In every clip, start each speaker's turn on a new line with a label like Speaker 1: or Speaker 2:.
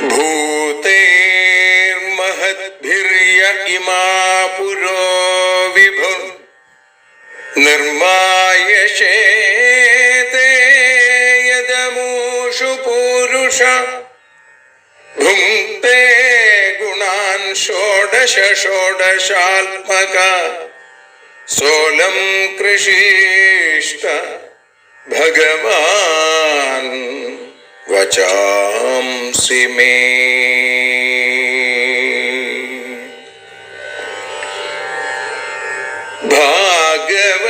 Speaker 1: भूतेर्महद्भिर्य इमा पुरो विभुः निर्मायशेते यदमूषु पूरुष भुङ्क्ते गुणान् षोडश षोडशात्मका सोऽलं कृषीष्ट भगवान् वचांसि मे।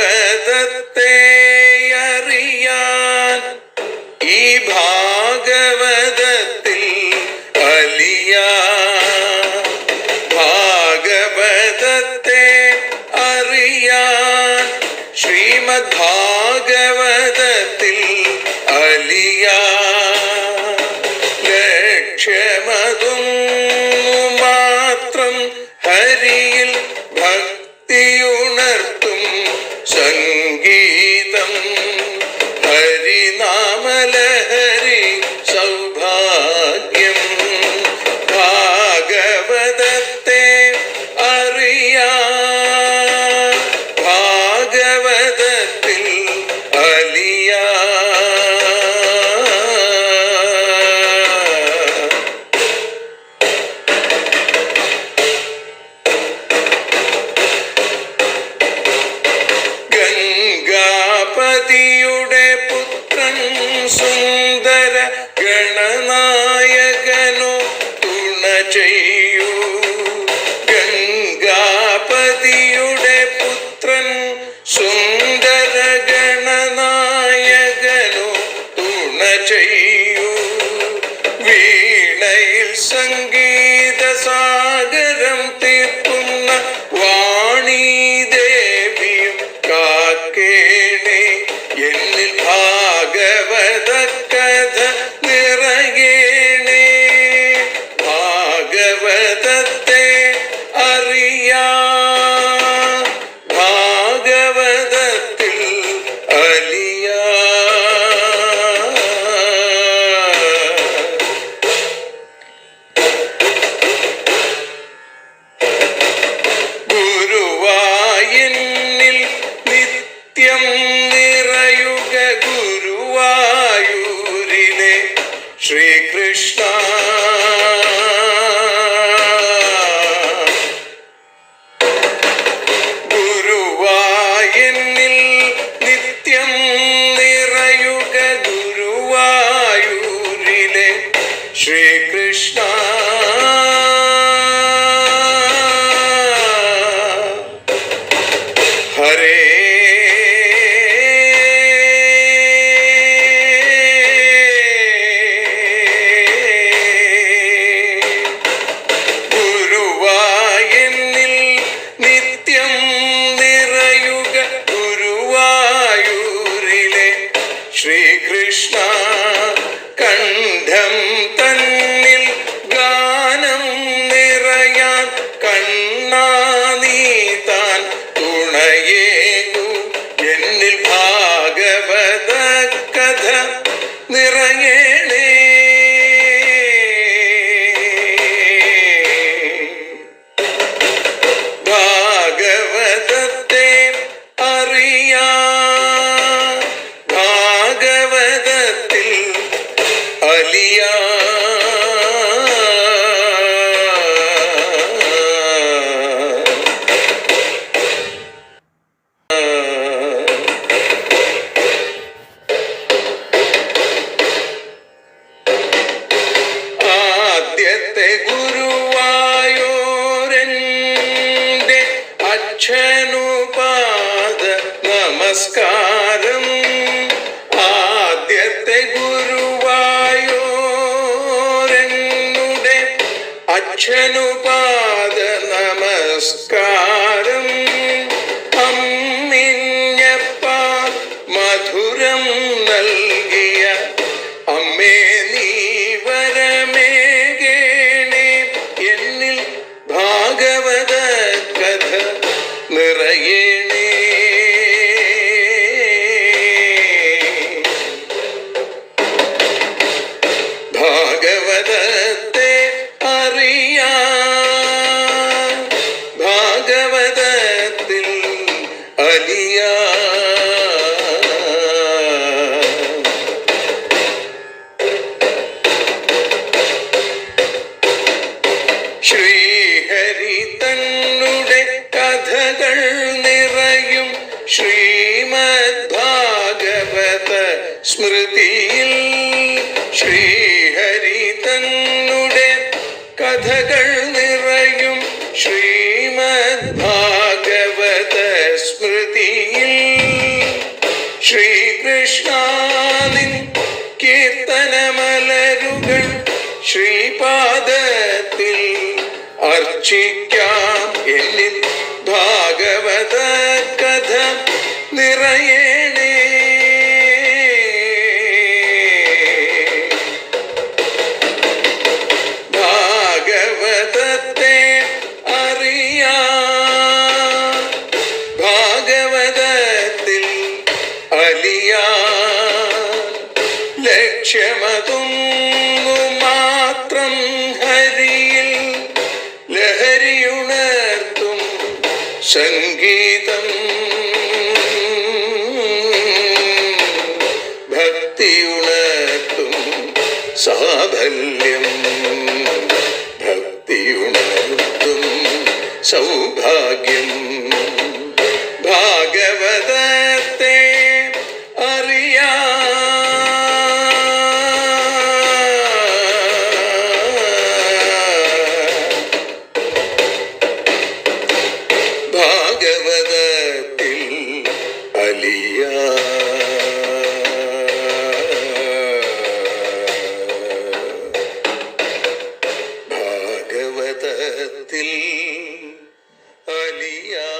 Speaker 1: ഭാഗവതത്തെ അറിയാൻ ഈ ഭാഗവതത്തിൽ അലിയാൻ, ഭാഗവതത്തെ അറിയാൻ ശ്രീമദ് ഭാഗവതത്തിൽ അലിയാൻ, ലക്ഷ്യമതും മാത്രം ഹരിയിൽ ഭക്തിയുണർത്തും സംഗീതം ഹരിനാമലഹരി സൗഭാഗ്യം. ഭാഗവതത്തെ അറിയാൻ ഭാഗവതത്തിൽ അലിയാൻ. ഗംഗാപതിയുടെ പുത്രൻ സുന്ദര ഗണനായകനോ തുണ ചെയ്യൂ. ഗംഗാപതിയുടെ പുത്രൻ സുന്ദര ഗണനായകനോ തുണ ചെയ്യൂ. വീണയിൽ സംഗീത സാഗരം തീർക്കുന്ന വാണീദേവിയും കാക്കേണേ എന്നിൽ ഭാഗവത കഥ നിറയേണേ. ഭാഗവതത്തെ അറിയാൻ ഭാഗവതത്തിൽ അലിയാൻ. ഗുരുവായൂരിൽ നിത്യം നിറയുക ഗുരുവായൂരിലെ ശ്രീകൃഷ്ണ. ഗുരുവായൂരിൽ നിത്യം നിറയുക ഗുരുവായൂരിലെ ശ്രീകൃഷ്ണ. ഹരേ ഗുരുവായൂരിൽ നിത്യം നിറയുക ഗുരുവായൂരിലെ ശ്രീകൃഷ്ണ. കണ്ഠം തന്നിൽ ഗാനം നിറയാൻ കണ്ണാ നീ താൻ തുണയേകു. എന്നിൽ ഭാഗവത കഥ നിറയേണേ. ഭാഗവതത്തെ അറിയാൻ ഭാഗവതത്തിൽ അലിയാൻ. ആദ്യത്തെ ഗുരുവായൂരന്റെ അച്ഛനുപാദ നമസ്കാരം. ആദ്യത്തെ ഗുരുവായൂരനുടെ അച്ഛനുപാദ നമസ്കാരം. അമ്മിഞ്ഞപ്പാൽ മധുരം നൽകിയ അമ്മേ നീ വരമേകേണേ. എന്നിൽ ഭാഗവത കഥ നിറയേണേ. ഭാഗവതത്തെ അലിയാ. ശ്രീഹരി തന്നുടെ കഥകൾ നിറയും ശ്രീമദ് ഭാഗവത സ്മൃതിയിൽ. ശ്രീഹരി തന്നുടെ കഥകൾ നിറയും ശ്രീമദ് ഭാഗവത സ്മൃതിയിൽ. ശ്രീകൃഷ്ണാനിൻ കീർത്തനമലരുകൾ ശ്രീപാദത്തിൽ അർച്ചിക്കാം. എന്നിൽ ഭാഗവത കഥ നിറയണേ. ഭാഗവതത്തെ അറിയാൻ, ഭാഗവതത്തിൽ അലിയാൻ. ലക്ഷ്യമതൊന്നു മാത്രം ഹരിയിൽ ലഹരിയുണർത്തും സംഗീതം. ഭക്തിയുണർത്തും സാഫല്യം. ഭക്തിയുണർത്തും സൗഭാഗ്യം. ഭാഗവതത്തെ അറിയാൻ, ഭാഗവതത്തിൽ അലിയാൻ. ഭാഗവതത്തിൽ അലിയാൻ.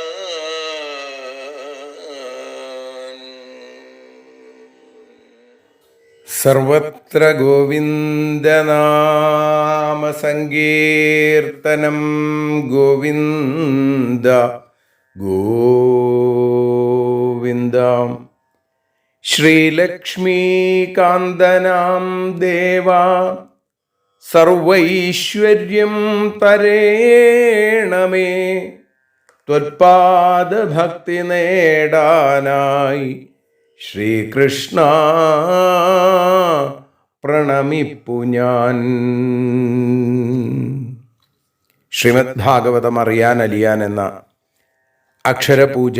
Speaker 2: സർവത്ര ഗോവിന്ദനാമസങ്കീർത്തനം. ഗോവിന്ദ ഗോവിന്ദ. ശ്രീലക്ഷ്മീകാന്തനാം ദേവാ സർവൈശ്വര്യം തരേണമേ. ത്വത്പാദഭക്തി നേടാനായി ശ്രീകൃഷ്ണ പ്രണമിപ്പു ഞാൻ. ശ്രീമദ് ഭാഗവതം അറിയാൻ അലിയാൻ എന്ന അക്ഷരപൂജ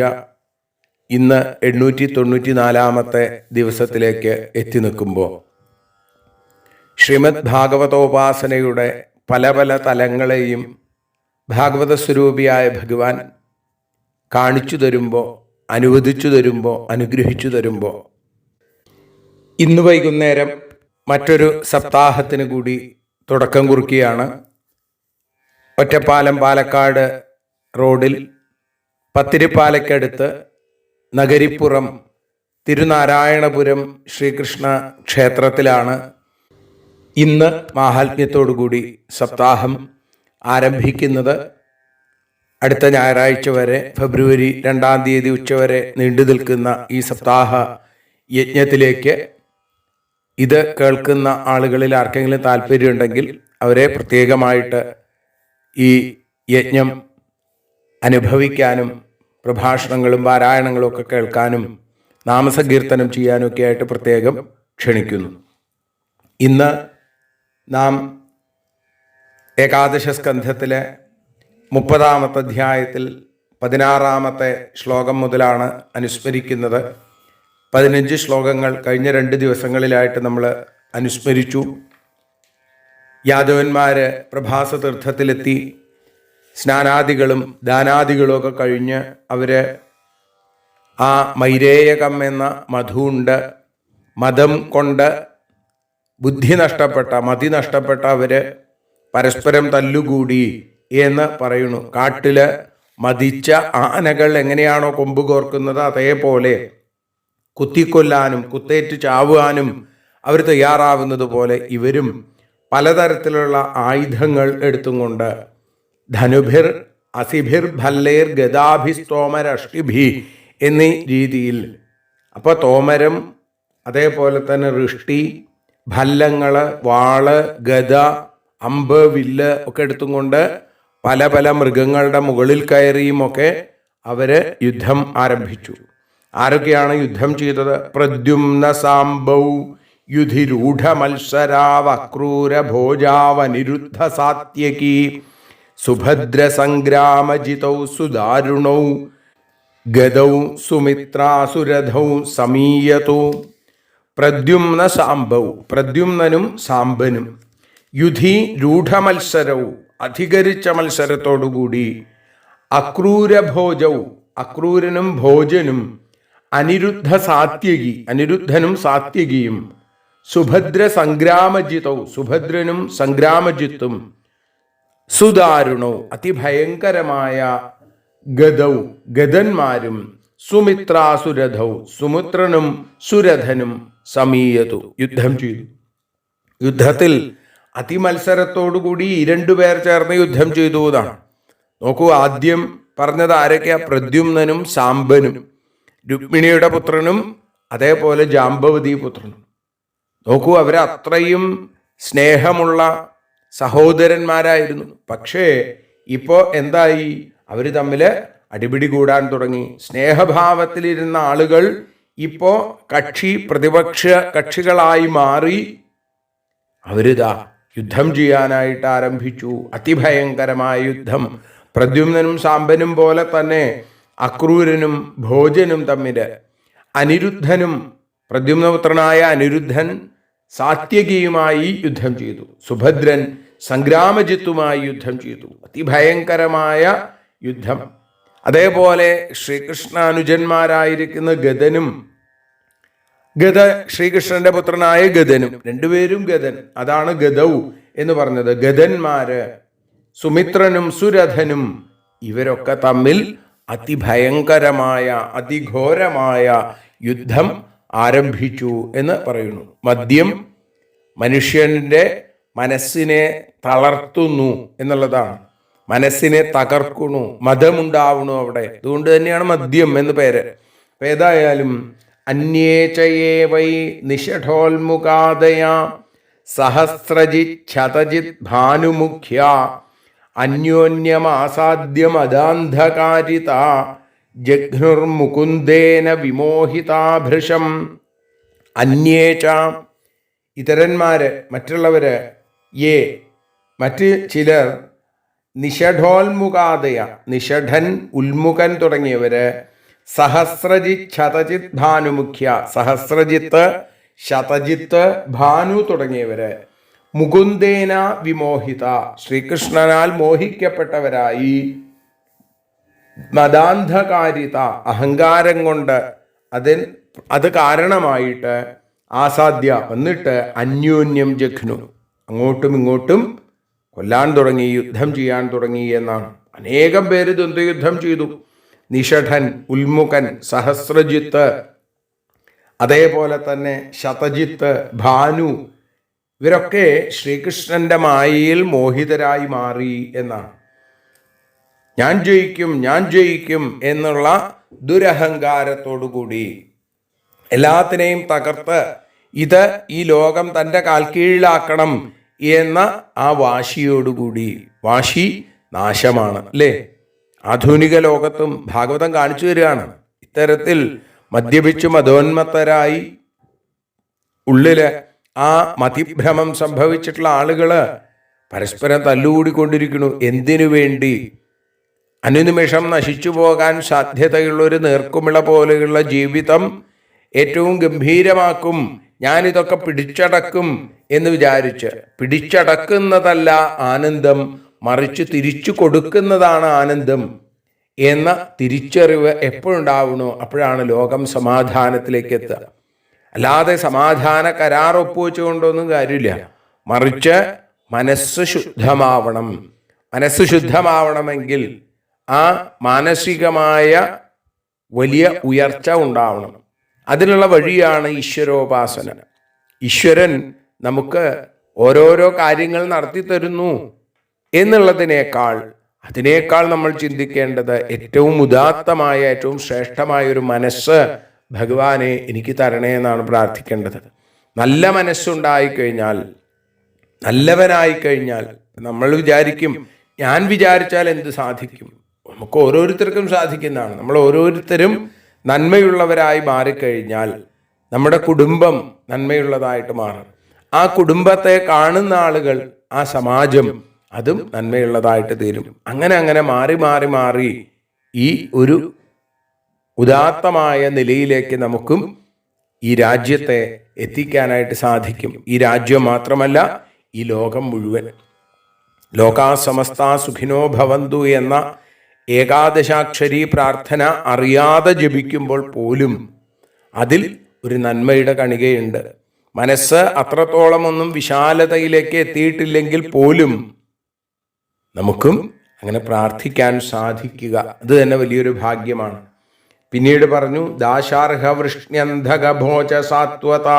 Speaker 2: ഇന്ന് 894 ദിവസത്തിലേക്ക് എത്തി നിൽക്കുമ്പോൾ ശ്രീമദ് ഭാഗവതോപാസനയുടെ പല പല തലങ്ങളെയും ഭാഗവത സ്വരൂപിയായ ഭഗവാൻ കാണിച്ചു തരുമ്പോൾ, അനുവദിച്ചു തരുമ്പോൾ, അനുഗ്രഹിച്ചു തരുമ്പോൾ ഇന്ന് വൈകുന്നേരം മറ്റൊരു സപ്താഹത്തിന് കൂടി തുടക്കം കുറിക്കുകയാണ്. ഒറ്റപ്പാലം പാലക്കാട് റോഡിൽ പത്തിരിപ്പാലയ്ക്കടുത്ത് നഗരിപ്പുറം തിരുനാരായണപുരം ശ്രീകൃഷ്ണ ക്ഷേത്രത്തിലാണ് ഇന്ന് മാഹാത്മ്യത്തോടുകൂടി സപ്താഹം ആരംഭിക്കുന്നത്. അടുത്ത ഞായറാഴ്ച വരെ, ഫെബ്രുവരി 2-ാം തീയതി ഉച്ചവരെ നീണ്ടു നിൽക്കുന്ന ഈ സപ്താഹ യജ്ഞത്തിലേക്ക് ഇത് കേൾക്കുന്ന ആളുകളിൽ ആർക്കെങ്കിലും താല്പര്യമുണ്ടെങ്കിൽ അവരെ പ്രത്യേകമായിട്ട് ഈ യജ്ഞം അനുഭവിക്കാനും പ്രഭാഷണങ്ങളും പാരായണങ്ങളും ഒക്കെ കേൾക്കാനും നാമസങ്കീർത്തനം ചെയ്യാനും ഒക്കെ ആയിട്ട് പ്രത്യേകം ക്ഷണിക്കുന്നു. ഇന്ന് നാം ഏകാദശ സ്കന്ധത്തിലെ 30-ാമത്തെ അധ്യായത്തിൽ 16-ാമത്തെ ശ്ലോകം മുതലാണ് അനുസ്മരിക്കുന്നത്. 15 ശ്ലോകങ്ങൾ കഴിഞ്ഞ 2 ദിവസങ്ങളിലായിട്ട് നമ്മൾ അനുസ്മരിച്ചു. യാദവന്മാര് പ്രഭാസ തീർത്ഥത്തിലെത്തി സ്നാനാദികളും ദാനാദികളും ഒക്കെ കഴിഞ്ഞ് അവര് ആ മൈരേയകം എന്ന മധുണ്ട് മതം കൊണ്ട് ബുദ്ധി നഷ്ടപ്പെട്ട, മതി നഷ്ടപ്പെട്ട അവര് പരസ്പരം തല്ലുകൂടി എന്ന് പറയുന്നു. കാട്ടില് മതിച്ച ആനകൾ എങ്ങനെയാണോ കൊമ്പ് കോർക്കുന്നത് അതേപോലെ കുത്തിക്കൊല്ലാനും കുത്തേറ്റ് ചാവാനും അവർ തയ്യാറാവുന്നത് പോലെ ഇവരും പലതരത്തിലുള്ള ആയുധങ്ങൾ എടുത്തും കൊണ്ട് ധനുഭിർ അസിഭിർ ഭല്ലേർ ഗദാഭിസ്തോമരഷ്ടിഭി എന്നീ രീതിയിൽ, അപ്പോൾ തോമരം, അതേപോലെ തന്നെ ഋഷ്ടി, ഭല്ലങ്ങള്, വാള്, ഗദ, അമ്പ്, വില്ല് ഒക്കെ എടുത്തും കൊണ്ട് പല പല മൃഗങ്ങളുടെ മുകളിൽ കയറിയും ഒക്കെ അവര് യുദ്ധം ആരംഭിച്ചു. ആരൊക്കെയാണ് യുദ്ധം ചെയ്തത്? പ്രദ്യുമ്ന സാംബൗ യുധിരൂഢ മത്സരാവക്രൂര ഭോജാവനിരുദ്ധ സാത്യകി സുഭദ്ര സംഗ്രാമജിതൗ സുദാരുണൗ ഗദൗ സുമിത്രാസുരഥൗ സമീയതോ. പ്രദ്യുമ്ന സാംബൗ, പ്രദ്യുമ്നനും സാംബനും, യുധി രൂഢമത്സരവും, അധികരിച്ച മത്സരത്തോടുകൂടി, അക്രൂരഭോജൗ, അക്രൂരനും ഭോജനും, അനിരുദ്ധ സാത്യകി, അനിരുദ്ധനും സാത്യകിയും, സുഭദ്ര സംഗ്രാമജിതൗ, സുഭദ്രനും സംഗ്രാമജിത്തും, സുദാരുണൗ, അതിഭയങ്കരമായ ഗദൗ, ഗദന്മാരും, സുമിത്രാസുരഥൗ, സുമിത്രനും സുരഥനും സമീയതു, യുദ്ധം ചെയ്തു. യുദ്ധത്തിൽ അതിമത്സരത്തോടുകൂടി രണ്ടുപേർ ചേർന്ന് യുദ്ധം ചെയ്തു എന്നാണ്. നോക്കൂ, ആദ്യം പറഞ്ഞത് ആരൊക്കെയാ? പ്രദ്യുമ്നനും സാംബനും, രുക്മിണിയുടെ പുത്രനും അതേപോലെ ജാംബവതി പുത്രനും. നോക്കൂ, അവരത്രയും സ്നേഹമുള്ള സഹോദരന്മാരായിരുന്നു. പക്ഷേ ഇപ്പോ എന്തായി? അവർ തമ്മിൽ അടിപിടി കൂടാൻ തുടങ്ങി. സ്നേഹഭാവത്തിലിരുന്ന ആളുകൾ ഇപ്പോ പ്രതിപക്ഷ കക്ഷികളായി മാറി അവരിതാ യുദ്ധം ചെയ്യാനായിട്ട് ആരംഭിച്ചു. അതിഭയങ്കരമായ യുദ്ധം. പ്രദ്യുമ്നനും സാംബനും പോലെ തന്നെ അക്രൂരനും ഭോജനും തമ്മിൽ, അനിരുദ്ധനും, പ്രദ്യുമ്നപുത്രനായ അനിരുദ്ധൻ സാത്യകിയുമായി യുദ്ധം ചെയ്തു. സുഭദ്രൻ സംഗ്രാമജിത്തുമായി യുദ്ധം ചെയ്തു. അതിഭയങ്കരമായ യുദ്ധം. അതേപോലെ ശ്രീകൃഷ്ണാനുജന്മാരായിരിക്കുന്ന ഗദനും, ശ്രീകൃഷ്ണന്റെ പുത്രനായ ഗദനും, രണ്ടുപേരും ഗദൻ, അതാണ് ഗദൗ എന്ന് പറഞ്ഞത്. ഗദന്മാര്, സുമിത്രനും സുരഥനും, ഇവരൊക്കെ തമ്മിൽ അതിഭയങ്കരമായ അതിഘോരമായ യുദ്ധം ആരംഭിച്ചു എന്ന് പറയുന്നു. മദ്യം മനുഷ്യന്റെ മനസ്സിനെ തളർത്തുന്നു എന്നുള്ളതാണ്. മനസ്സിനെ തകർക്കുന്നു, മതമുണ്ടാവണു അവിടെ. അതുകൊണ്ട് തന്നെയാണ് മദ്യം എന്ന് പേര്. അപ്പൊ ഏതായാലും അന്യേചയേ വൈ നിഷഠോൽമുഖാദയ സഹസ്രജിത് ശതജിത് ഭാനുമുഖ്യ അന്യോന്യമാസാദ്യമദാന്ധകാരിത ജഘ്നുർമുകുന്ദേന വിമോഹിതാഭൃശം. അന്യേച, ഇതരന്മാര്, മറ്റുള്ളവര്, യേ, മറ്റ് ചിലർ, നിഷഠോൽമുഖാദയ, നിഷഠൻ, ഉൽമുഖൻ തുടങ്ങിയവര്, സഹസ്രജിത് ശതജിത് ഭാനുമുഖ്യ, സഹസ്രജിത്ത്, ശതജിത്ത്, ഭാനു തുടങ്ങിയവര്, മുകുന്ദേന വിമോഹിത, ശ്രീകൃഷ്ണനാൽ മോഹിക്കപ്പെട്ടവരായി, മദാന്ധകാരിത, അഹങ്കാരം കൊണ്ട് അത് കാരണമായിട്ട്, ആസാദ്യ വന്നിട്ട്, അന്യോന്യം ജഘ്നു, അങ്ങോട്ടും ഇങ്ങോട്ടും കൊല്ലാൻ തുടങ്ങി, യുദ്ധം ചെയ്യാൻ തുടങ്ങി എന്നാണ്. അനേകം പേര് ദ്വന്ദ്വയുദ്ധം ചെയ്തു. നിഷഠൻ, ഉൽമുഖൻ, സഹസ്രജിത്ത്, അതേപോലെ തന്നെ ശതജിത്ത്, ഭാനു, ഇവരൊക്കെ ശ്രീകൃഷ്ണന്റെ മായയിൽ മോഹിതരായി മാറി എന്നാണ്. ഞാൻ ജയിക്കും, ഞാൻ ജയിക്കും എന്നുള്ള ദുരഹങ്കാരത്തോടുകൂടി എല്ലാത്തിനെയും തകർത്ത് ഇത് ഈ ലോകം തൻ്റെ കാൽക്കീഴിലാക്കണം എന്ന ആ വാശിയോടുകൂടി, വാശി നാശമാണ് അല്ലേ? ആധുനിക ലോകത്തും ഭാഗവതം കാണിച്ചു തരികയാണ്. ഇത്തരത്തിൽ മദ്യപിച്ചു മതോന്മത്തരായി ഉള്ളില് ആ മതിഭ്രമം സംഭവിച്ചിട്ടുള്ള ആളുകള് പരസ്പരം തല്ലുകൂടിക്കൊണ്ടിരിക്കുന്നു. എന്തിനു വേണ്ടി? അനുനിമിഷം നശിച്ചു പോകാൻ സാധ്യതയുള്ള ഒരു നേർക്കുമിള പോലെയുള്ള ജീവിതം ഏറ്റവും ഗംഭീരമാക്കും, ഞാനിതൊക്കെ പിടിച്ചടക്കും എന്ന് വിചാരിച്ച്. പിടിച്ചടക്കുന്നതല്ല ആനന്ദം, മറിച്ച് തിരിച്ചു കൊടുക്കുന്നതാണ് ആനന്ദം എന്ന തിരിച്ചറിവ് എപ്പോഴുണ്ടാവണോ അപ്പോഴാണ് ലോകം സമാധാനത്തിലേക്ക് എത്തുക. അല്ലാതെ സമാധാന കരാർ ഒപ്പുവെച്ചുകൊണ്ടൊന്നും കാര്യമില്ല. മറിച്ച് മനസ്സ് ശുദ്ധമാവണം. മനസ്സ് ശുദ്ധമാവണമെങ്കിൽ ആ മാനസികമായ വലിയ ഉയർച്ച ഉണ്ടാവണം. അതിനുള്ള വഴിയാണ് ഈശ്വരോപാസന. ഈശ്വരൻ നമുക്ക് ഓരോരോ കാര്യങ്ങൾ നടത്തി തരുന്നു അതിനേക്കാൾ നമ്മൾ ചിന്തിക്കേണ്ടത് ഏറ്റവും ഉദാത്തമായ, ഏറ്റവും ശ്രേഷ്ഠമായ ഒരു മനസ്സ് ഭഗവാനെ എനിക്ക് തരണേ എന്നാണ് പ്രാർത്ഥിക്കേണ്ടത്. നല്ല മനസ്സുണ്ടായിക്കഴിഞ്ഞാൽ, നല്ലവനായിക്കഴിഞ്ഞാൽ നമ്മൾ വിചാരിക്കും, ഞാൻ വിചാരിച്ചാൽ എന്ത് സാധിക്കും? നമുക്ക് ഓരോരുത്തർക്കും സാധിക്കുന്നതാണ്. നമ്മൾ ഓരോരുത്തരും നന്മയുള്ളവരായി മാറിക്കഴിഞ്ഞാൽ നമ്മുടെ കുടുംബം നന്മയുള്ളതായിട്ട് മാറും. ആ കുടുംബത്തെ കാണുന്ന ആളുകൾ, ആ സമാജം, അതും നന്മയുള്ളതായിട്ട് തീരും. അങ്ങനെ അങ്ങനെ മാറി മാറി മാറി ഈ ഒരു ഉദാത്തമായ നിലയിലേക്ക് നമുക്കും ഈ രാജ്യത്തെ എത്തിക്കാനായിട്ട് സാധിക്കും. ഈ രാജ്യം മാത്രമല്ല, ഈ ലോകം മുഴുവൻ. ലോകാ സമസ്ത സുഖിനോ ഭവന്തു എന്ന ഏകാദശാക്ഷരി പ്രാർത്ഥന അറിയാതെ ജപിക്കുമ്പോൾ പോലും അതിൽ ഒരു നന്മയുടെ കണികയുണ്ട്. മനസ്സ് അത്രത്തോളമൊന്നും വിശാലതയിലേക്ക് എത്തിയിട്ടില്ലെങ്കിൽ പോലും നമുക്കും അങ്ങനെ പ്രാർത്ഥിക്കാൻ സാധിക്കുക, അത് തന്നെ വലിയൊരു ഭാഗ്യമാണ്. പിന്നീട് പറഞ്ഞു, ദാശാർഹ വൃഷ്ണ്യന്ധകഭോജ സാത്വത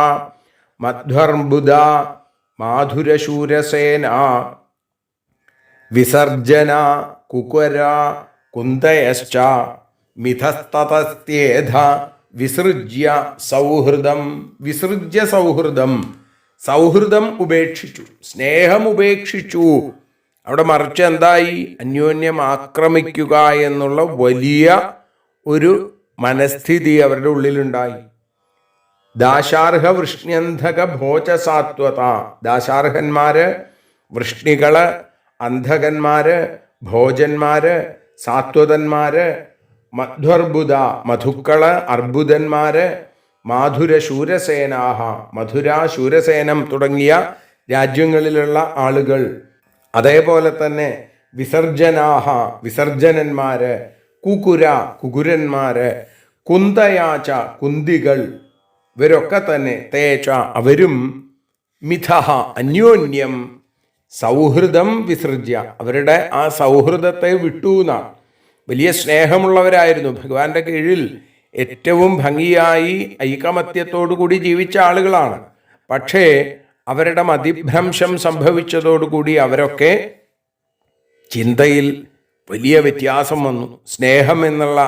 Speaker 2: മധ്വർബുധ മാധുരശൂരസേന വിസർജന കുകുര കുന്തയശ്ച മിഥസ്തതസ്ത്യേധ വിസൃജ്യ സൗഹൃദം. വിസൃജ്യ സൗഹൃദം, സൗഹൃദം ഉപേക്ഷിച്ചു, സ്നേഹം ഉപേക്ഷിച്ചു. അവിടെ മറിച്ച് എന്തായി? അന്യോന്യം ആക്രമിക്കുക എന്നുള്ള വലിയ ഒരു മനസ്ഥിതി അവരുടെ ഉള്ളിലുണ്ടായി. ദാശാർഹ വൃഷ്ണ്യന്ധക ഭോജസാത്വത. ദാശാർഹന്മാര്, വൃഷ്ണികള്, അന്ധകന്മാര്, ഭോജന്മാര്, സാത്വതന്മാര്, മധ്വർബുധ മധുക്കള്, അർബുദന്മാര്, മാധുരശൂരസേനാഹ മധുര, ശൂരസേനം തുടങ്ങിയ രാജ്യങ്ങളിലുള്ള ആളുകൾ, അതേപോലെ തന്നെ വിസർജനാഹ വിസർജനന്മാര്, കുകുര കുകുരന്മാര്, കുന്തയാച്ച കുന്തികൾ, ഇവരൊക്കെ തന്നെ തേച്ച അവരും മിഥഹ അന്യോന്യം സൗഹൃദം വിസൃജ്യ അവരുടെ ആ സൗഹൃദത്തെ വിട്ടുന്നാണ്. വലിയ സ്നേഹമുള്ളവരായിരുന്നു. ഭഗവാന്റെ കീഴിൽ ഏറ്റവും ഭംഗിയായി ഐകമത്യത്തോടുകൂടി ജീവിച്ച ആളുകളാണ്. പക്ഷേ അവരുടെ മതിഭ്രംശം സംഭവിച്ചതോടുകൂടി അവരൊക്കെ ചിന്തയിൽ വലിയ വ്യത്യാസം വന്നു. സ്നേഹം എന്നുള്ള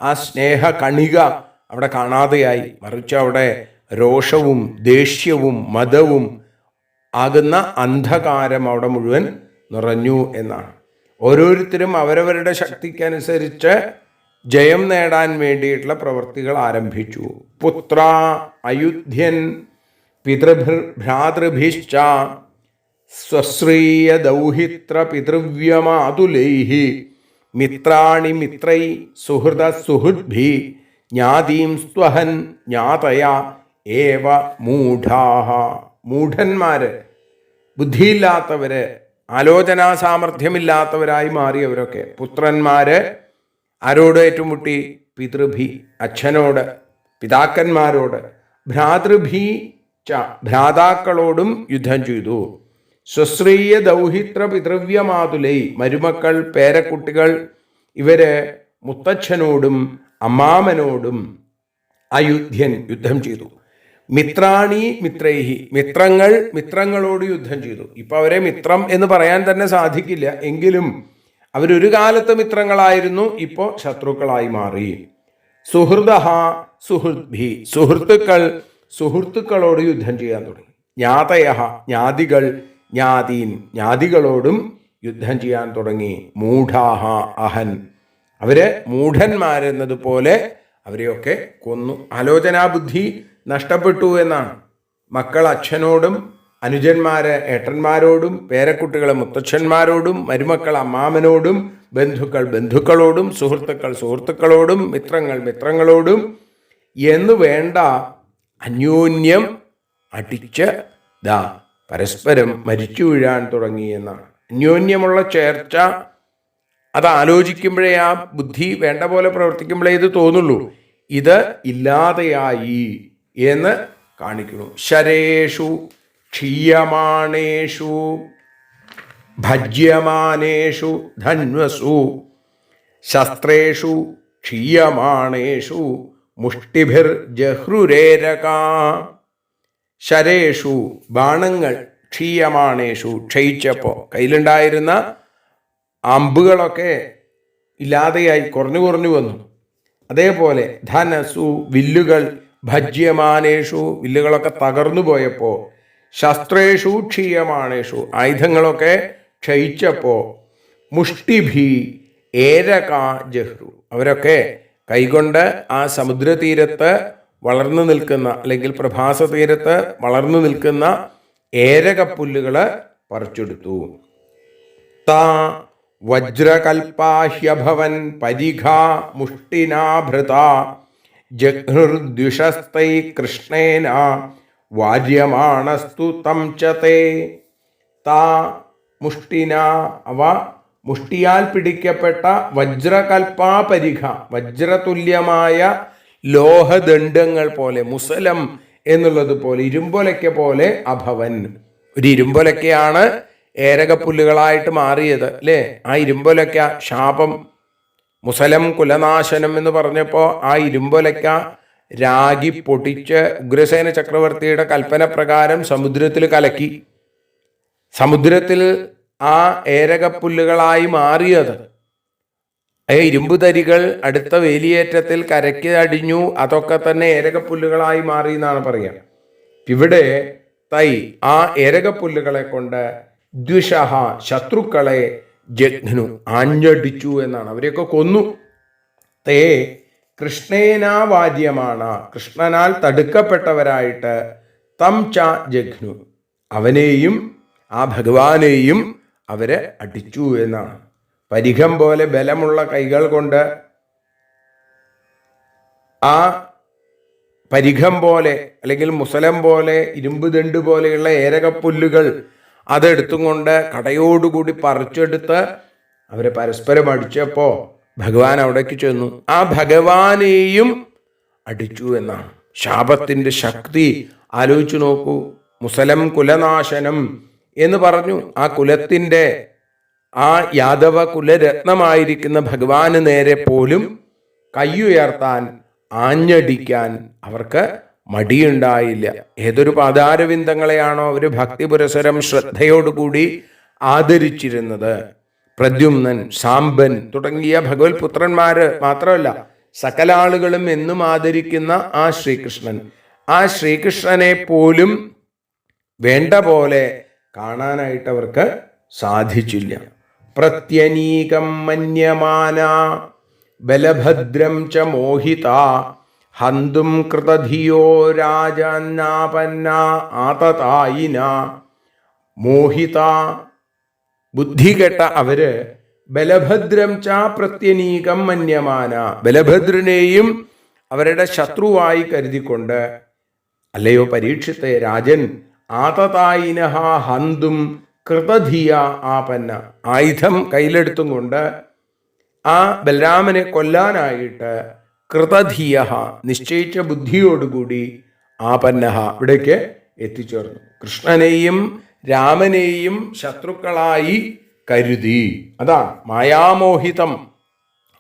Speaker 2: ആ സ്നേഹ കണിക അവിടെ കാണാതെയായി. മറിച്ച് അവിടെ രോഷവും ദേഷ്യവും മതവും ആകുന്ന അന്ധകാരം അവിടെ മുഴുവൻ നിറഞ്ഞു എന്നാണ്. ഓരോരുത്തരും അവരവരുടെ ശക്തിക്കനുസരിച്ച് ജയം നേടാൻ വേണ്ടിയിട്ടുള്ള പ്രവൃത്തികൾ ആരംഭിച്ചു. പുത്ര അയുധ്യൻ പിതൃഭ്രാതൃഭിശ്ച സ്വശ്രീയ ദൗഹിത്ര പിതൃവ്യമാതുലൈഹി മിത്രാണി മിത്രൈ സുഹൃദ സുഹൃദ്ഭി ജ്ഞാതീം സ്വഹൻ ജ്ഞാതയ ഏവ മൂഢാഹ. മൂഢന്മാര്, ബുദ്ധിയില്ലാത്തവര്, ആലോചനാ സാമർഥ്യമില്ലാത്തവരായി മാറിയവരൊക്കെ. പുത്രന്മാര് ആരോട് ഏറ്റുമുട്ടി? പിതൃഭി അച്ഛനോട്, പിതാക്കന്മാരോട്. ഭ്രാതൃഭി ച ഭ്രാതാക്കളോടും യുദ്ധം ചെയ്തു. സ്വശ്രീയ ദൗഹിത്ര പിതൃവ്യമാതുലൈ മരുമക്കൾ, പേരക്കുട്ടികൾ, ഇവര് മുത്തച്ഛനോടും അമ്മാമനോടും അയുധ്യൻ യുദ്ധം ചെയ്തു. മിത്രാണി മിത്രൈഹി മിത്രങ്ങൾ മിത്രങ്ങളോട് യുദ്ധം ചെയ്തു. ഇപ്പൊ അവരെ മിത്രം എന്ന് പറയാൻ തന്നെ സാധിക്കില്ല. എങ്കിലും അവരൊരു കാലത്ത് മിത്രങ്ങളായിരുന്നു, ഇപ്പോൾ ശത്രുക്കളായി മാറി. സുഹൃദ സുഹൃദ്ഭി സുഹൃത്തുക്കൾ സുഹൃത്തുക്കളോട് യുദ്ധം ചെയ്യാൻ തുടങ്ങി. ജ്ഞാതയ ജ്ഞാതികൾ ജ്ഞാതീൻ ജ്ഞാതികളോടും യുദ്ധം ചെയ്യാൻ തുടങ്ങി. മൂഢാഹ അഹൻ അവര് മൂഢന്മാരെന്നതുപോലെ അവരെയൊക്കെ കൊന്നു. ആലോചനാബുദ്ധി നഷ്ടപ്പെട്ടു എന്നാണ്. മക്കൾ അച്ഛനോടും, അനുജന്മാര് ഏട്ടന്മാരോടും, പേരക്കുട്ടികൾ മുത്തച്ഛന്മാരോടും, മരുമക്കൾ അമ്മാമനോടും, ബന്ധുക്കൾ ബന്ധുക്കളോടും, സുഹൃത്തുക്കൾ സുഹൃത്തുക്കളോടും, മിത്രങ്ങൾ മിത്രങ്ങളോടും എന്ന് വേണ്ട അന്യോന്യം അടിച്ച് പരസ്പരം മരിച്ചു വീഴാൻ തുടങ്ങി എന്നാണ്. അന്യോന്യമുള്ള ചേർച്ച അത് ആലോചിക്കുമ്പോഴേ, ആ ബുദ്ധി വേണ്ട പോലെ പ്രവർത്തിക്കുമ്പോഴേ ഇത് തോന്നുള്ളൂ. ഇത് ഇല്ലാതെയായി എന്ന് കാണിക്കുന്നു. ശരേഷു ക്ഷീയമാണേഷു ഭജ്യമാനേഷു ധന്വസു ശസ്ത്രേഷു ക്ഷീയമാണേഷു മുഷ്ടിഭിർ ജഹ്രുരേരകാ. ശരേഷു ബാണങ്ങൾ, ക്ഷീയമാണേഷു ക്ഷയിച്ചപ്പോൾ കയ്യിലുണ്ടായിരുന്ന അമ്പുകളൊക്കെ ഇല്ലാതെയായി, കുറഞ്ഞു കുറഞ്ഞു വന്നു. അതേപോലെ ധനസു വില്ലുകൾ, ഭജ്യമാനേഷു വില്ലുകളൊക്കെ തകർന്നു പോയപ്പോൾ, ശസ്ത്രേഷു ക്ഷീയമാണേഷു ആയുധങ്ങളൊക്കെ ക്ഷയിച്ചപ്പോൾ, മുഷ്ടിഭി ഏരകാ ജഹ്രു, അവരൊക്കെ കൈകൊണ്ട് ആ സമുദ്രതീരത്ത് വളർന്നു നിൽക്കുന്ന അല്ലെങ്കിൽ പ്രഭാസ തീരത്ത് വളർന്നു നിൽക്കുന്ന ഏരകപ്പുല്ലുകൾ പറിച്ചെടുത്തു. താ വജ്രകൽപാഹ്യഭവൻ പരിഘാ മുഷ്ടിനാഭൃത ജഘ്നുർദ്വിഷസ്തൈ കൃഷ്ണേന വാര്യമാണസ്തു തം ച തേ. താ മുഷ്ടിന, അവ മുഷ്ടിയാൽ പിടിക്കപ്പെട്ട വജ്രകൽപാപരിഘ, വജ്രതുല്യമായ ലോഹദണ്ഡങ്ങൾ പോലെ, മുസലം എന്നുള്ളത് പോലെ, ഇരുമ്പൊലയ്ക്ക പോലെ അഭവൻ. ഒരു ഇരുമ്പൊലയ്ക്കയാണ് ഏരകപ്പുല്ലുകളായിട്ട് മാറിയത് അല്ലേ? ആ ഇരുമ്പൊലയ്ക്ക ശാപം, മുസലം കുലനാശനം എന്ന് പറഞ്ഞപ്പോൾ ആ ഇരുമ്പൊലയ്ക്ക രാഗി പൊട്ടിച്ച് ഉഗ്രസേന ചക്രവർത്തിയുടെ കൽപ്പന പ്രകാരം സമുദ്രത്തിൽ കലക്കി. സമുദ്രത്തിൽ ആ ഏരകപ്പുല്ലുകളായി മാറിയത്. ഇരുമ്പ് തരികൾ അടുത്ത വേലിയേറ്റത്തിൽ കരയ്ക്ക് അടിഞ്ഞു, അതൊക്കെ തന്നെ ഏരകപ്പുല്ലുകളായി മാറി എന്നാണ് പറയുക. ഇവിടെ തൈ, ആ ഏരകപ്പുല്ലുകളെ കൊണ്ട് ദ്വിഷഹ, ശത്രുക്കളെ, ജഘ്നു, ആഞ്ഞടിച്ചു എന്നാണ്, അവരെയൊക്കെ കൊന്നു. തേ കൃഷ്ണേനാ വാര്യമാണ്, കൃഷ്ണനാൽ തടുക്കപ്പെട്ടവരായിട്ട്, തം ച ജഘ്നു, അവനെയും ആ ഭഗവാനെയും അവരെ അടിച്ചു എന്നാണ്. പരിഘം പോലെ ബലമുള്ള കൈകൾ കൊണ്ട്, ആ പരിഘം പോലെ അല്ലെങ്കിൽ മുസലം പോലെ ഇരുമ്പ് ദണ്ട് പോലെയുള്ള ഏരകപ്പുല്ലുകൾ അതെടുത്തും കൊണ്ട് കടയോടുകൂടി പറിച്ചെടുത്ത് അവരെ പരസ്പരം അടിച്ചപ്പോൾ ഭഗവാൻ അവിടേക്ക് ചെന്നു. ആ ഭഗവാനെയും അടിച്ചു എന്നാണ്. ശാപത്തിൻ്റെ ശക്തി ആലോചിച്ചു നോക്കൂ. മുസലം കുലനാശനം എന്ന് പറഞ്ഞു. ആ കുലത്തിൻ്റെ, ആ യാദവ കുലരത്നമായിരിക്കുന്ന ഭഗവാന് നേരെ പോലും കൈയുയർത്താൻ, ആഞ്ഞടിക്കാൻ അവർക്ക് മടിയുണ്ടായില്ല. ഏതൊരു പാദാരവിന്ദങ്ങളെയാണോ അവർ ഭക്തി പുരസരം ശ്രദ്ധയോടുകൂടി ആദരിച്ചിരുന്നത്, പ്രദ്യുമ്നൻ, സാമ്പൻ തുടങ്ങിയ ഭഗവത് പുത്രന്മാര് മാത്രമല്ല സകല ആളുകളും എന്നും ആദരിക്കുന്ന ആ ശ്രീകൃഷ്ണൻ, ആ ശ്രീകൃഷ്ണനെ പോലും വേണ്ട പോലെ കാണാനായിട്ട് അവർക്ക് സാധിച്ചില്ല. പ്രത്യനീകം മന്യമാന ബലഭദ്രം ച മോഹിത ഹന്തും കൃതധിയോ രാജന്നാപന്ന ആതതായിന. മോഹിത, ബുദ്ധികെട്ട അവര് ബലഭദ്രം ച പ്രത്യനീകം മന്യമാന, ബലഭദ്രനെയും അവരുടെ ശത്രുവായി കരുതിക്കൊണ്ട്, അല്ലയോ പരീക്ഷിത്തെ രാജൻ, ആതതായിനഹ ഹന്തും കൃതധിയ ആപന്ന, ആയുധം കയ്യിലെടുത്തും കൊണ്ട് ആ ബലരാമനെ കൊല്ലാനായിട്ട് കൃതധിയ, നിശ്ചയിച്ച ബുദ്ധിയോടുകൂടി ആപന്നഹ, ഇവിടേക്ക് എത്തിച്ചേർന്നു. കൃഷ്ണനെയും രാമനെയും ശത്രുക്കളായി കരുതി. അതാണ് മായാമോഹിതം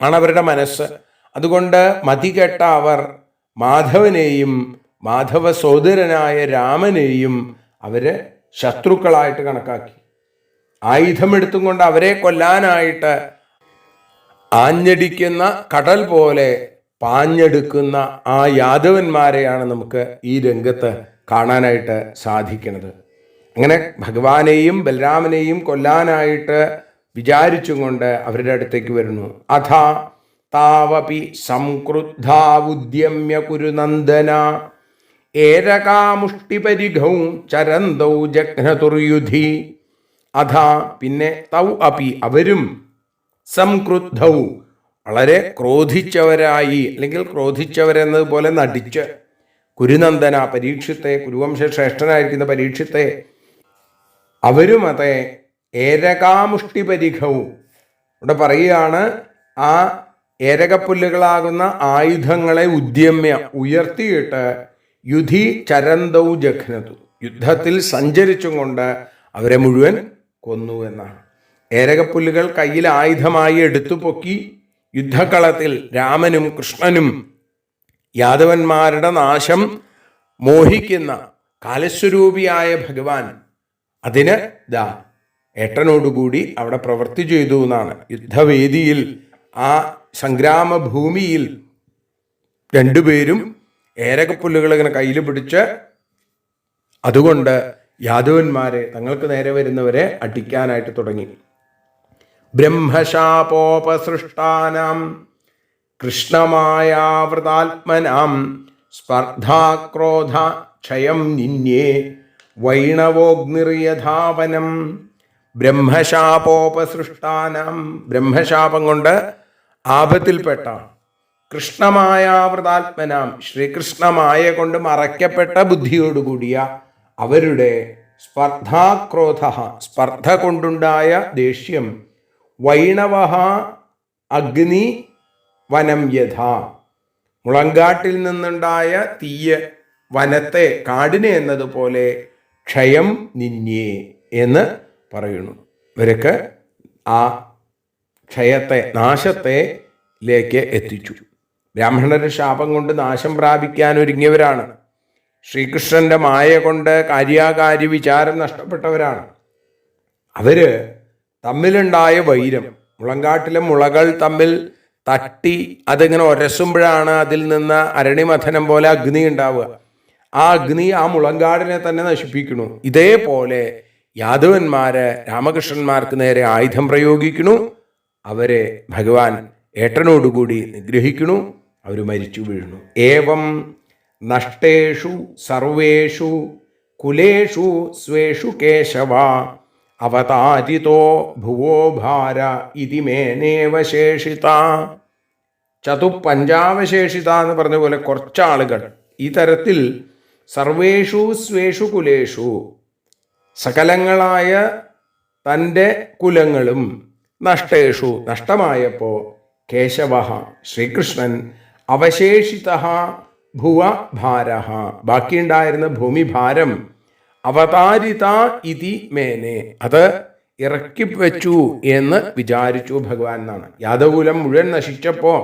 Speaker 2: ആണ് അവരുടെ മനസ്സ്. അതുകൊണ്ട് മതികെട്ട അവർ മാധവനെയും മാധവ സോദരനായ രാമനെയും അവര് ശത്രുക്കളായിട്ട് കണക്കാക്കി. ആയുധമെടുത്തും കൊണ്ട് അവരെ കൊല്ലാനായിട്ട് ആഞ്ഞടിക്കുന്ന കടൽ പോലെ പാഞ്ഞെടുക്കുന്ന ആ യാദവന്മാരെയാണ് നമുക്ക് ഈ രംഗത്ത് കാണാനായിട്ട് സാധിക്കുന്നത്. അങ്ങനെ ഭഗവാനെയും ബലരാമനെയും കൊല്ലാനായിട്ട് വിചാരിച്ചും കൊണ്ട് അവരുടെ അടുത്തേക്ക് വരുന്നു. അഥാ താവപി സംക്രുദ്ധാവുദ്യമ്യ കുരുനന്ദന ഏരകാമുഷ്ടിപരിഘൗ ചരന്തൗ ജഘ്നതുർയുധി. അഥാ, പിന്നെ, തൗ അപി, അവരും, സംക്രുദ്ധൗ, വളരെ ക്രോധിച്ചവരായി അല്ലെങ്കിൽ ക്രോധിച്ചവരെന്നതുപോലെ നടിച്ച്, കുരുനന്ദന, പരീക്ഷത്തെ, കുരുവംശ ശ്രേഷ്ഠനായിരിക്കുന്ന പരീക്ഷത്തെ, അവരും അതെ ഏരകാമുഷ്ടിപരിഘവും, ഇവിടെ പറയുകയാണ്, ആ ഏരകപ്പുല്ലുകളാകുന്ന ആയുധങ്ങളെ ഉദ്യമ്യ, ഉയർത്തിയിട്ട്, യുധി ചരന്തൗ ജഘ്നതു, യുദ്ധത്തിൽ സഞ്ചരിച്ചും കൊണ്ട് അവരെ മുഴുവൻ കൊന്നു എന്നാണ്. ഏരകപ്പുല്ലുകൾ കയ്യിൽ ആയുധമായി എടുത്തു പൊക്കി യുദ്ധക്കളത്തിൽ രാമനും കൃഷ്ണനും യാദവന്മാരുടെ നാശം മോഹിക്കുന്ന കാലസ്വരൂപിയായ ഭഗവാൻ അതിന് ഏട്ടനോടുകൂടി അവിടെ പ്രവൃത്തി ചെയ്തു എന്നാണ്. യുദ്ധവേദിയിൽ, ആ സംഗ്രാമഭൂമിയിൽ രണ്ടുപേരും ഏരകപ്പുല്ലുകൾ ഇങ്ങനെ കയ്യിൽ പിടിച്ച്, അതുകൊണ്ട് യാദവന്മാരെ, തങ്ങൾക്ക് നേരെ വരുന്നവരെ അടിക്കാനായിട്ട് തുടങ്ങി. ബ്രഹ്മശാപോപസൃഷ്ടാനാം കൃഷ്ണമായാവൃതാത്മനാം സ്പർദ്ധാക്രോധ ക്ഷയം നിന്യേ വൈണവോഗ്നിർയഥാവനം. ബ്രഹ്മശാപോപസൃഷ്ടാനാം, ബ്രഹ്മശാപം കൊണ്ട് ആപത്തിൽപ്പെട്ട, കൃഷ്ണമായാവൃതാത്മനാം, ശ്രീകൃഷ്ണമായ കൊണ്ട് മറയ്ക്കപ്പെട്ട ബുദ്ധിയോടുകൂടിയ അവരുടെ സ്പർദ്ധാക്രോധ, സ്പർദ്ധ കൊണ്ടുണ്ടായ ദേഷ്യം, വൈണവ അഗ്നി വനം യഥ, മുളങ്കാട്ടിൽ നിന്നുണ്ടായ തീയ് വനത്തെ, കാടിനെ എന്നതുപോലെ ക്ഷയം നിന്യേ എന്ന് പറയുന്നു. ഇവരൊക്കെ ആ ക്ഷയത്തെ, നാശത്തിലേക്ക് എത്തിച്ചു. ബ്രാഹ്മണരുടെ ശാപം കൊണ്ട് നാശം പ്രാപിക്കാൻ ഒരുങ്ങിയവരാണ്. ശ്രീകൃഷ്ണന്റെ മായ കൊണ്ട് കാര്യാകാര്യ വിചാരം നഷ്ടപ്പെട്ടവരാണ്. അവര് തമ്മിലുണ്ടായ വൈരം, മുളങ്കാട്ടിലെ മുളകൾ തമ്മിൽ തട്ടി അതിങ്ങനെ ഉരസുമ്പോഴാണ് അതിൽ നിന്ന് അരണിമഥനം പോലെ അഗ്നി ഉണ്ടാവുക. ആ അഗ്നി ആ മുളങ്കാടിനെ തന്നെ നശിപ്പിക്കുന്നു. ഇതേപോലെ യാദവന്മാര് രാമകൃഷ്ണന്മാർക്ക് നേരെ ആയുധം പ്രയോഗിക്കുന്നു. അവരെ ഭഗവാൻ ഏട്ടനോടുകൂടി നിഗ്രഹിക്കുന്നു. അവർ മരിച്ചു വീഴുന്നു. ഏവം നഷ്ടേഷു സർവേഷു കുലേഷു സ്വേഷു കേശവ അവതാരിതോ ഭുവോ ഭാര ഇതി മേനേവശേഷിത. ചതുപഞ്ചാവശേഷിത എന്ന് പറഞ്ഞ പോലെ കുറച്ചാളുകൾ ഈ തരത്തിൽ സർവേഷു സ്വേഷു കുലേഷു, സകലങ്ങളായ തൻ്റെ കുലങ്ങളും, നഷ്ടേഷു നഷ്ടമായപ്പോൾ, കേശവ ശ്രീകൃഷ്ണൻ, അവശേഷിത ഭുവ ഭാര ബാക്കിയുണ്ടായിരുന്ന ഭൂമിഭാരം, അവതാരിത ഇതി മേനെ അത് ഇറക്കി വെച്ചു എന്ന് വിചാരിച്ചു ഭഗവാൻ എന്നാണ്. യാദവകുലം മുഴുവൻ നശിച്ചപ്പോൾ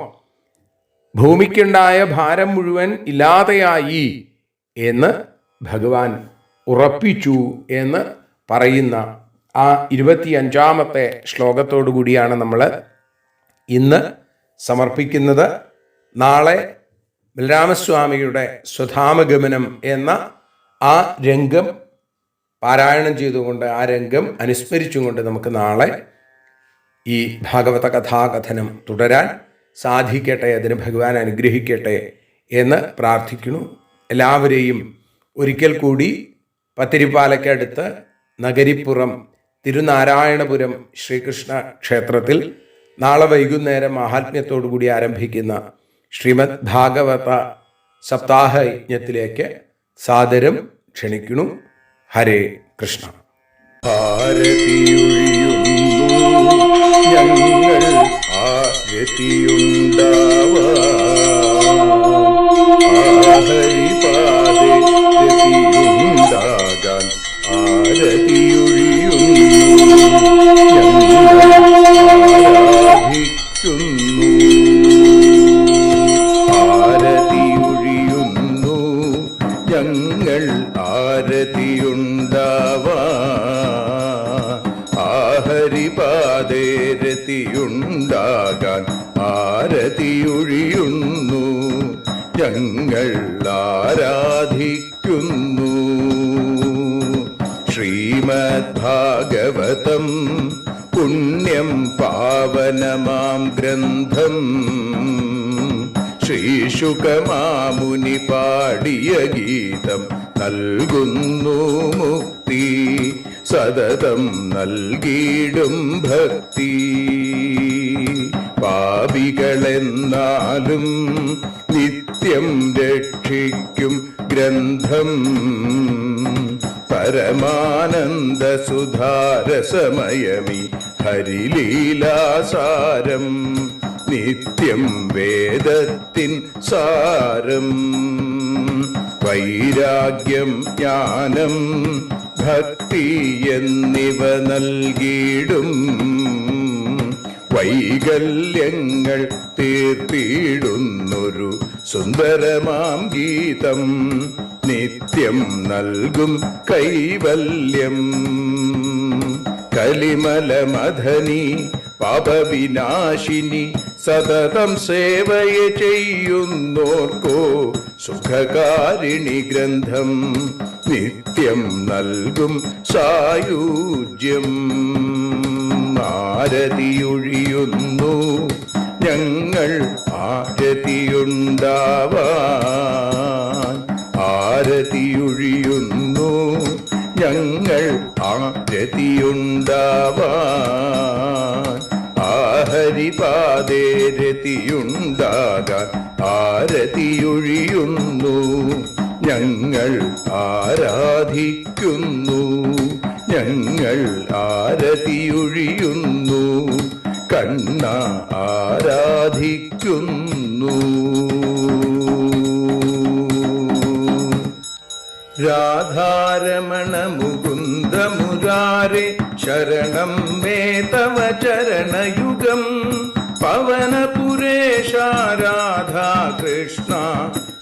Speaker 2: ഭൂമിക്കുണ്ടായ ഭാരം മുഴുവൻ ഇല്ലാതെയായി എന്ന് ഭഗവാൻ ഉറപ്പിച്ചു എന്ന് പറയുന്ന ആ 25-ാമത്തെ ശ്ലോകത്തോടു കൂടിയാണ് നമ്മൾ ഇന്ന് സമർപ്പിക്കുന്നത്. നാളെ ബലരാമസ്വാമിയുടെ സ്വധാമഗമനം എന്ന ആ രംഗം പാരായണം ചെയ്തുകൊണ്ട്, ആ രംഗം അനുസ്മരിച്ചുകൊണ്ട് നമുക്ക് നാളെ ഈ ഭാഗവത കഥാകഥനം തുടരാൻ സാധിക്കട്ടെ. അതിന് ഭഗവാൻ അനുഗ്രഹിക്കട്ടെ എന്ന് പ്രാർത്ഥിക്കുന്നു. എല്ലാവരെയും ഒരിക്കൽ കൂടി പത്തിരിപ്പാലയ്ക്കടുത്ത് നഗരിപ്പുറം തിരുനാരായണപുരം ശ്രീകൃഷ്ണ ക്ഷേത്രത്തിൽ നാളെ വൈകുന്നേരം മഹാത്മ്യത്തോടു കൂടി ആരംഭിക്കുന്ന ശ്രീമദ് ഭാഗവത സപ്താഹ യജ്ഞത്തിലേക്ക് സാദരം ക്ഷണിക്കുന്നു. ഹരേ കൃഷ്ണ.
Speaker 1: രതിയുണ്ടാകാൻ ആരതിയൊഴിയുന്നു, ഞങ്ങൾ ആരാധിക്കുന്നു. ശ്രീമദ് ഭാഗവതം പുണ്യം പാവനമാം ഗ്രന്ഥം, ശ്രീശുകമാമുനി പാടിയ ഗീതം നൽകുന്നു മുക്തി, സതതം നൽകിയിടും ഭക്തി. പാപികളെന്നാലും നിത്യം രക്ഷിക്കും ഗ്രന്ഥം, പരമാനന്ദ സുധാരസമയമി ഹരിലീലാസാരം, നിത്യം വേദത്തിൻ സാരം. വൈരാഗ്യം ജ്ഞാനം ഭക്തി എന്നിവ നൽകിയിടും, വൈകല്യങ്ങൾ തീർത്തിടുന്നൊരു സുന്ദരമാം ഗീതം, നിത്യം നൽകും കൈവല്യം. കലിമലമഥനി പാപവിനാശിനി സതതം സേവയ ചെയ്യുന്നോർക്കോ സുഖകാരിണി ഗ്രന്ഥം, നിത്യം നൽകും സായുജ്യം. ആരതിയൊഴിയുന്നു ഞങ്ങൾ ആരതിയുണ്ടാവാൻ. ആരതിയൊഴിയുന്നു ഞങ്ങൾ ആരതിയുണ്ടാവാൻ. ആഹരിപാദേ രതിയുണ്ടാകാൻ ആരതിയൊഴിയുന്നു ഞങ്ങൾ ആരാധിക്കുന്നു. ഞങ്ങൾ ആരതിയൊഴിയുന്നു കണ്ണ ആരാധിക്കുന്നു. രാധാരമണ മുകുന്ദ മുരാരേ ശരണം മേ തവ ചരണയുഗം. പവനപുരേശ രാധാ കൃഷ്ണ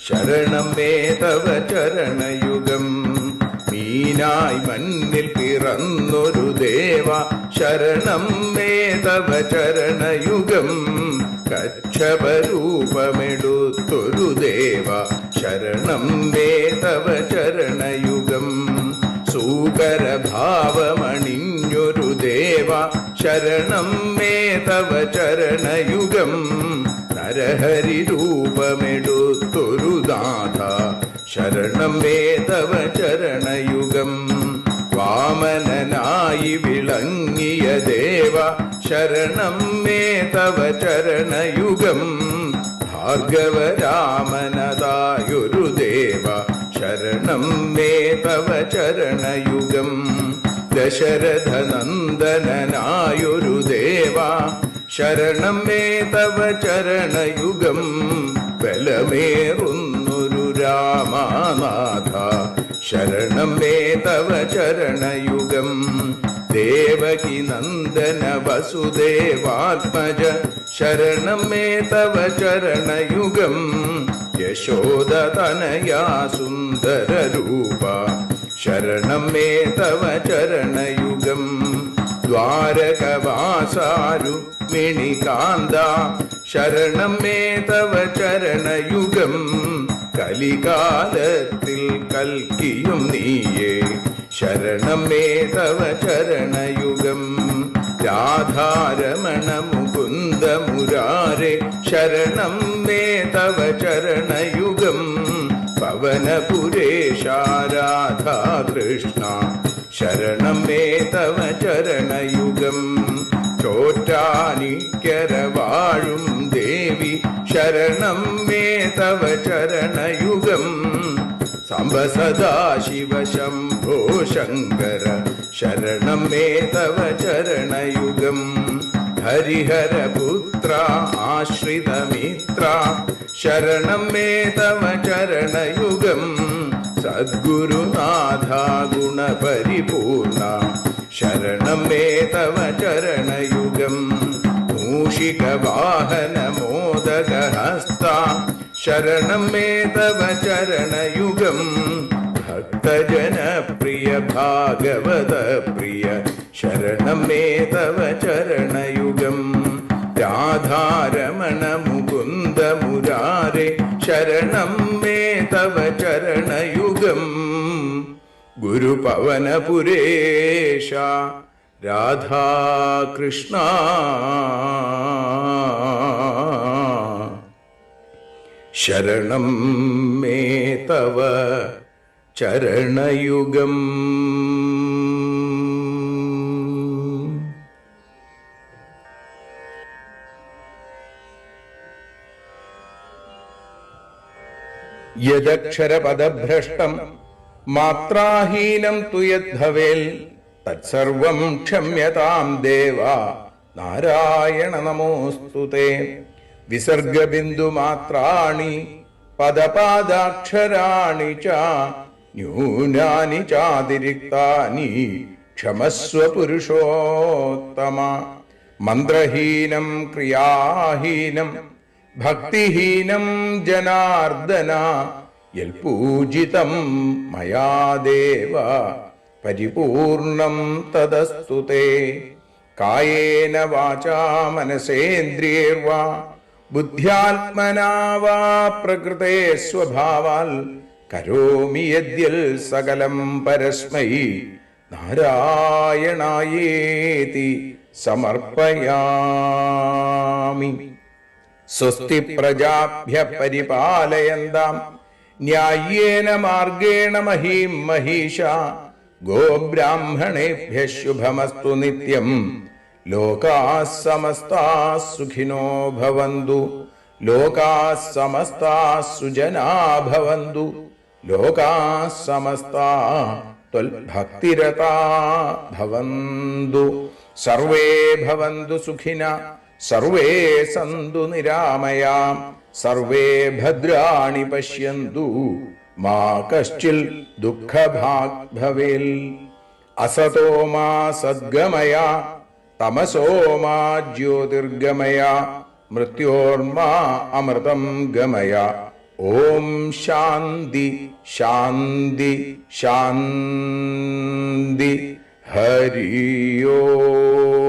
Speaker 1: ശരണം മേ തവ ചരണയുഗം. മീനായി മണ്ണിൽ പിറന്നൊരു ദേവ ശരണം മേ തവ ചരണയുഗം. കച്ഛപരൂപമെടുത്തൊരു ദേവ ശരണം മേ തവ ചരണയുഗം. സൂകരഭാവമണിഞ്ഞൊരു ദേവ ശരണം മേ തവ ചരണയുഗം. നരഹരി രൂപമെടുത്തൊരു നാഥ ശരണം മേ തവ ചരണയുഗം. വാമനനായി വിളങ്ങിയ ദേവ ശരണം മേ തവ ചരണയുഗം. ഭാർഗവരാമനതായൊരു ദേവ ശരണം മേ തവ ചരണയുഗം. ദശരഥനന്ദനായൊരു ദേവ ശരണം മേ തവ ചരണയുഗം. ബലമേറുന്നൊരു രാമനാഥ ശരണം മേ തവ ചരണയുഗം. ദേവകി നന്ദന വസുദേവാത്മജ ശരണം മേ തവ ചരണയുഗം. യശോദതനയാ സുന്ദര രൂപ ശരണം മേ തവ ചരണയുഗം. ദ്വാരകവാസാരുക്മിണികാന്ത ശരണം മേ തവ ചരണയുഗം. കലികാലത്തിൽ കൽക്കിയും നീയേ ശരണം മേ തവ ചരണയുഗം. രാധാരമണ മുകുന്ദ മുരാരേ ശരണം മേ തവ ചരണയുഗം. പവനപുരേശ രാധാ കൃഷ്ണ ശരണം മേ തവ ചരണയുഗം. ചോറ്റാനിക്കര വാഴും ദേവി ശരണം മേ തവ ചരണയുഗം. സാംബ സദാശിവ ശംഭോ ശങ്കര ശരണം മേ തവ ചരണയുഗം. ഹരിഹരപുത്ര ആശ്രിതമിത്ര ശരണം മേ തവ ചരണയുഗം. സദ്ഗുരുനാഥ ഗുണപരിപൂർണ ശരണം മേ തവ ചരണയുഗം. മൂഷിക വാഹന മോദകഹസ്ത ശരണം മേ തവ ചരണയുഗം. ഭക്തജനപ്രിയ ഭാഗവത പ്രിയ ശരണം മേ തവ ചരണയുഗം. രാധാരമണ മുകുന്ദ മുരാരേ ശരണം മേ തവ ചരണയുഗം. ഗുരുപവനപുരേശ രാധാകൃഷ്ണ ശരണം മേ തവ ചരണയുഗം. യദക്ഷരപദഭ്രഷ്ടം മാത്രാഹീനം തു യദ്ഭവേൽ തത്സർവം ക്ഷമ്യതാം ദേവ നാരായണ നമോസ്തുതേ. വിസർഗബിന്ദുമാത്രാണി പദപാദാക്ഷരാണി ച ന്യൂനാനി ചാതിരിക്താനി ക്ഷമസ്വ പുരുഷോത്തമ. മന്ത്രഹീനം ക്രിയാഹീനം ഭക്തിഹീനം ജനാർദ്ദന യൽപൂജിതം മയാ ദേവ പരിപൂർണം തദസ്തു തേ. കായേന വാചാ മനസേന്ദ്രിയേർവാ ബുദ്ധ്യാത്മനാ വാ പ്രകൃതേ സ്വഭാവാൽ കരോമി യദ്യൽ സകലം പരസ്മൈ നാരായണായേതി സമർപ്പയാമി. സ്വസ്തി പ്രജാഭ്യ പരിപാലയന്താം ന്യായേന മാർഗേണ മഹീം മഹീഷ. ഗോബ്രാഹ്മണേഭ്യ ശുഭമസ്തു നിത്യം. ലോകാഃ സമസ്താഃ സുഖിനോ ഭവന്തു. ലോകാഃ സമസ്താഃ സുജനാ ഭവന്തു. ലോകാഃ സമസ്താഃ ത്വൽഭക്തിരതാ ഭവന്തു. സർവേ ഭവന്തു സുഖിനഃ സർവേ സന്തു നിരാമയാം. സർവേ ഭദ്രാണി പശ്യന്തു മാ കശ്ചിൽ ദുഃഖഭാഗ് ഭവേൽ. അസതോ മാ സദ്ഗമയ തമസോ മാ ജ്യോതിർഗമയ മൃത്യോർമാ അമൃതം ഗമയ. ഓം ശാന്തി ശാന്തി ശാന്തി. ഹരി ഓം.